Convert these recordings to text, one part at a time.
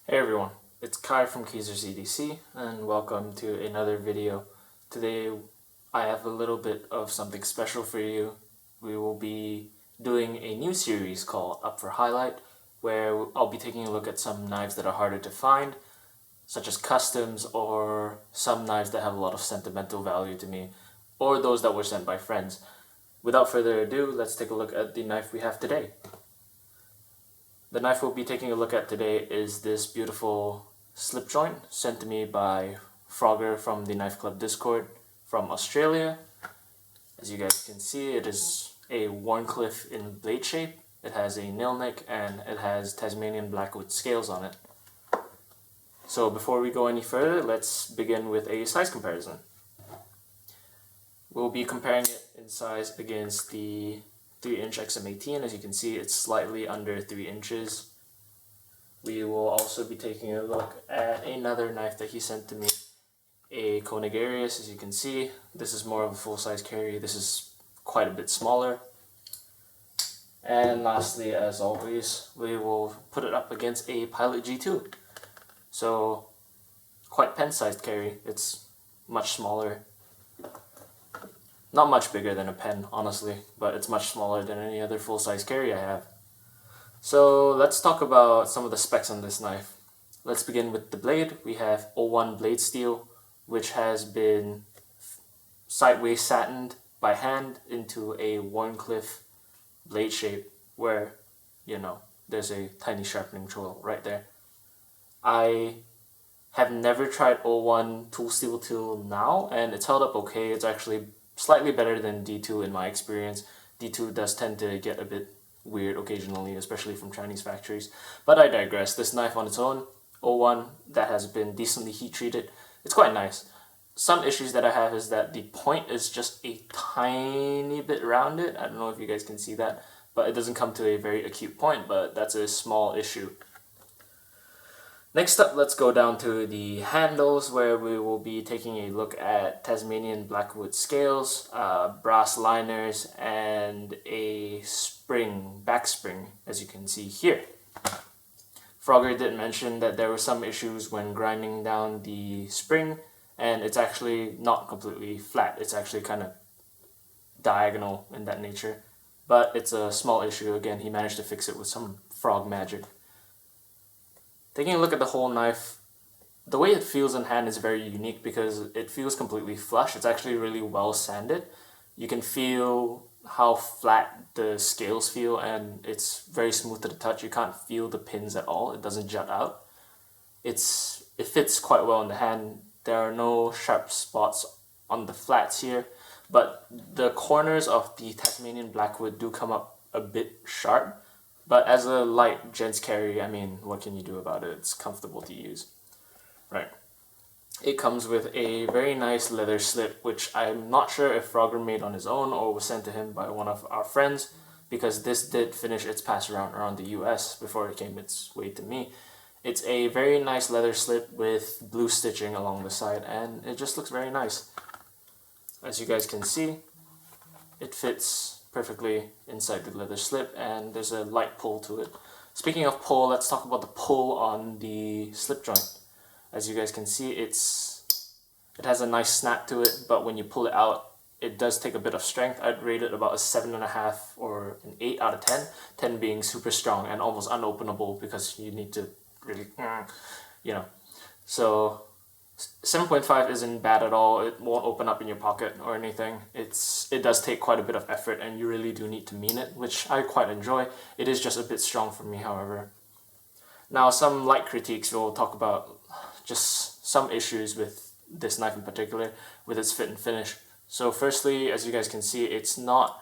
Hey everyone, it's Kai from Kaiser CDC and welcome to another video. Today I have a little bit of something special for you. We will be doing a new series called Up for Highlight where I'll be taking a look at some knives that are harder to find, such as customs or some knives that have a lot of sentimental value to me, or those that were sent by friends. Without further ado, let's take a look at the knife we have today. The knife we'll be taking a look at today is this beautiful slip joint sent to me by Frogger from the Knife Club Discord from Australia. As you guys can see, it is a Wharncliffe in blade shape. It has a nail nick and it has Tasmanian Blackwood scales on it. So before we go any further, let's begin with a size comparison. We'll be comparing it in size against the 3-inch XM18. As you can see, it's slightly under 3 inches. We will also be taking a look at another knife that he sent to me, a Conigarius. As you can see, this is more of a full-size carry. This is quite a bit smaller. And lastly, as always, we will put it up against a Pilot G2. So, quite pen-sized carry. It's much smaller. Not much bigger than a pen, honestly, but it's much smaller than any other full-size carry I have. So let's talk about some of the specs on this knife. Let's begin with the blade. We have 01 blade steel, which has been sideways satined by hand into a Wharncliffe blade shape where, there's a tiny sharpening tool right there. I have never tried 01 tool steel till now, and it's held up okay. It's actually slightly better than D2 in my experience. D2 does tend to get a bit weird occasionally, especially from Chinese factories. But I digress. This knife on its own, 01, that has been decently heat treated. It's quite nice. Some issues that I have is that the point is just a tiny bit rounded. I don't know if you guys can see that, but it doesn't come to a very acute point, but that's a small issue. Next up, let's go down to the handles, where we will be taking a look at Tasmanian Blackwood scales, brass liners, and a back spring, as you can see here. Frogger did mention that there were some issues when grinding down the spring, and it's actually not completely flat. It's actually kind of diagonal in that nature, but it's a small issue. Again, he managed to fix it with some frog magic. Taking a look at the whole knife, the way it feels in hand is very unique because it feels completely flush. It's actually really well sanded. You can feel how flat the scales feel, and it's very smooth to the touch. You can't feel the pins at all. It doesn't jut out. It fits quite well in the hand. There are no sharp spots on the flats here, but the corners of the Tasmanian Blackwood do come up a bit sharp. But as a light gents carry, I mean, what can you do about it? It's comfortable to use. Right. It comes with a very nice leather slip, which I'm not sure if Frogger made on his own or was sent to him by one of our friends, because this did finish its pass around the US before it came its way to me. It's a very nice leather slip with blue stitching along the side, and it just looks very nice. As you guys can see, it fits perfectly inside the leather slip, and there's a light pull to it. Speaking of pull, let's talk about the pull on the slip joint. As you guys can see, it has a nice snap to it, but when you pull it out, it does take a bit of strength. I'd rate it about a 7.5 or an 8 out of 10. 10 being super strong and almost unopenable because you need to really, So 7.5 isn't bad at all. It won't open up in your pocket or anything. It does take quite a bit of effort, and you really do need to mean it, which I quite enjoy. It is just a bit strong for me, however. Now, some light critiques. We'll talk about just some issues with this knife in particular, with its fit and finish. So firstly, as you guys can see, it's not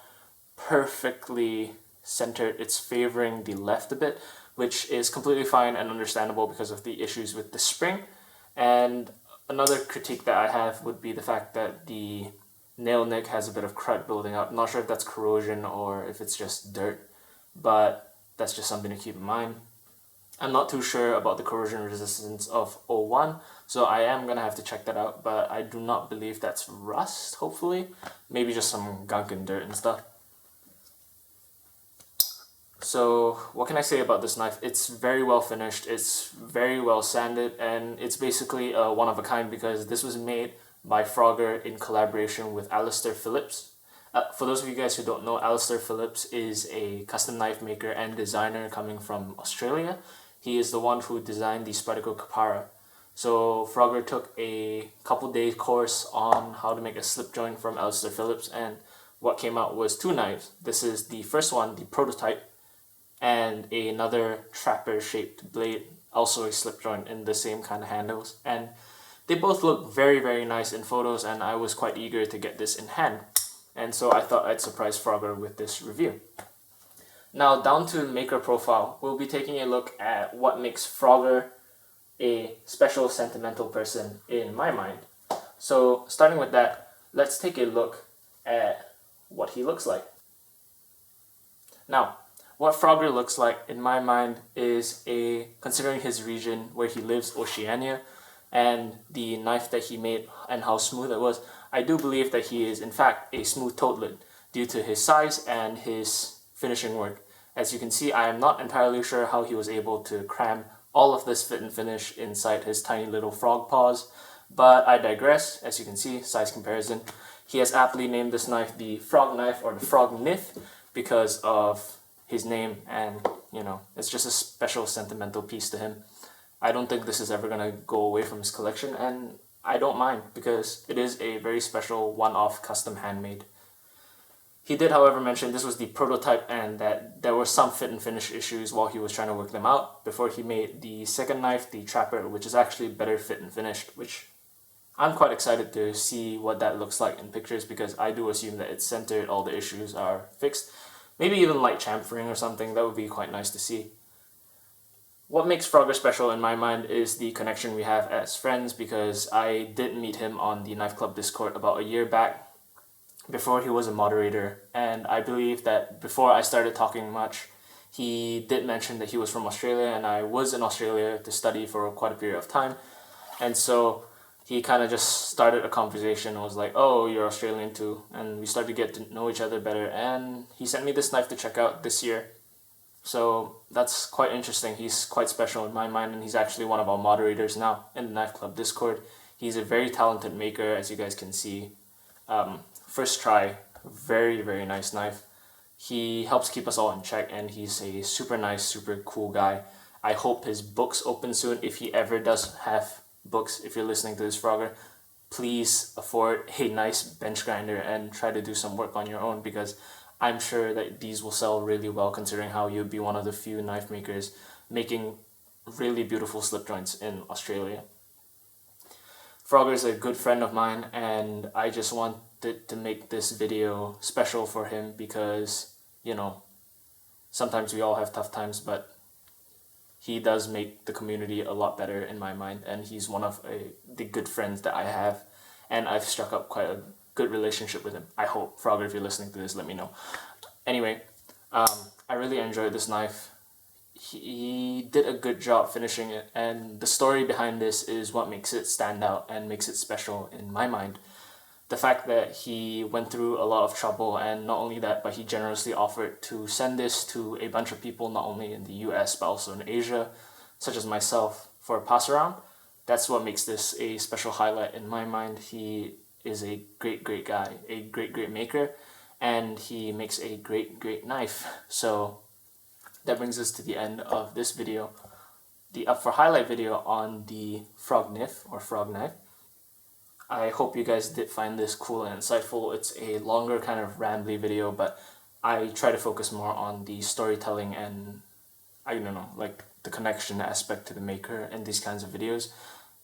perfectly centered. It's favoring the left a bit, which is completely fine and understandable because of the issues with the spring. And another critique that I have would be the fact that the nail nick has a bit of crud building up. I'm not sure if that's corrosion or if it's just dirt, but that's just something to keep in mind. I'm not too sure about the corrosion resistance of 01, so I am going to have to check that out, but I do not believe that's rust, hopefully. Maybe just some gunk and dirt and stuff. So what can I say about this knife? It's very well finished, it's very well sanded, and it's basically a one of a kind because this was made by Frogger in collaboration with Alistair Phillips. For those of you guys who don't know, Alistair Phillips is a custom knife maker and designer coming from Australia. He is the one who designed the Spyderco Kapara. So Frogger took a couple days course on how to make a slip joint from Alistair Phillips, and what came out was two knives. This is the first one, the prototype, and another trapper shaped blade, also a slip joint in the same kind of handles. And they both look very, very nice in photos, and I was quite eager to get this in hand. And so I thought I'd surprise Frogger with this review. Now down to maker profile, we'll be taking a look at what makes Frogger a special sentimental person in my mind. So starting with that, let's take a look at what he looks like. Now, what Frogger looks like in my mind is considering his region where he lives, Oceania, and the knife that he made and how smooth it was, I do believe that he is in fact a smooth toadlet due to his size and his finishing work. As you can see, I am not entirely sure how he was able to cram all of this fit and finish inside his tiny little frog paws, but I digress. As you can see, size comparison. He has aptly named this knife the Frog Knife or the Frog Nith because of his name, and you know, it's just a special sentimental piece to him. I don't think this is ever gonna go away from his collection, and I don't mind because it is a very special one-off custom handmade. He did, however, mention this was the prototype and that there were some fit and finish issues while he was trying to work them out before he made the second knife, the Trapper, which is actually better fit and finished, which I'm quite excited to see what that looks like in pictures because I do assume that it's centered, all the issues are fixed. Maybe even light chamfering or something, that would be quite nice to see. What makes Frogger special in my mind is the connection we have as friends because I did meet him on the Knife Club Discord about a year back before he was a moderator, and I believe that before I started talking much, he did mention that he was from Australia, and I was in Australia to study for quite a period of time, and so he kind of just started a conversation and was like, oh, you're Australian too, and we started to get to know each other better, and he sent me this knife to check out this year. So that's quite interesting. He's quite special in my mind, and he's actually one of our moderators now in the Knife Club Discord. He's a very talented maker, as you guys can see. First try, very, very nice knife. He helps keep us all in check, and he's a super nice, super cool guy. I hope his books open soon. If he ever does have books, if you're listening to this, Frogger, please afford a nice bench grinder and try to do some work on your own because I'm sure that these will sell really well considering how you'd be one of the few knife makers making really beautiful slip joints in Australia. Frogger is a good friend of mine, and I just wanted to make this video special for him because, you know, sometimes we all have tough times, but he does make the community a lot better in my mind, and he's one of the good friends that I have, and I've struck up quite a good relationship with him. I hope. Frogger, if you're listening to this, let me know. Anyway, I really enjoyed this knife. He did a good job finishing it, and the story behind this is what makes it stand out and makes it special in my mind. The fact that he went through a lot of trouble, and not only that, but he generously offered to send this to a bunch of people, not only in the US but also in Asia, such as myself, for a pass around. That's what makes this a special highlight in my mind. He is a great, great guy, a great, great maker, and he makes a great, great knife. So that brings us to the end of this video, the up for highlight video on the Frog Nith or Frog Knife. I hope you guys did find this cool and insightful. It's a longer kind of rambly video, but I try to focus more on the storytelling and, I don't know, like the connection aspect to the maker in these kinds of videos,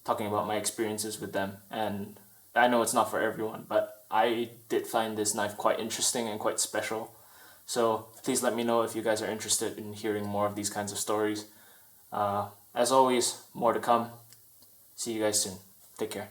talking about my experiences with them. And I know it's not for everyone, but I did find this knife quite interesting and quite special. So please let me know if you guys are interested in hearing more of these kinds of stories. As always, more to come. See you guys soon. Take care.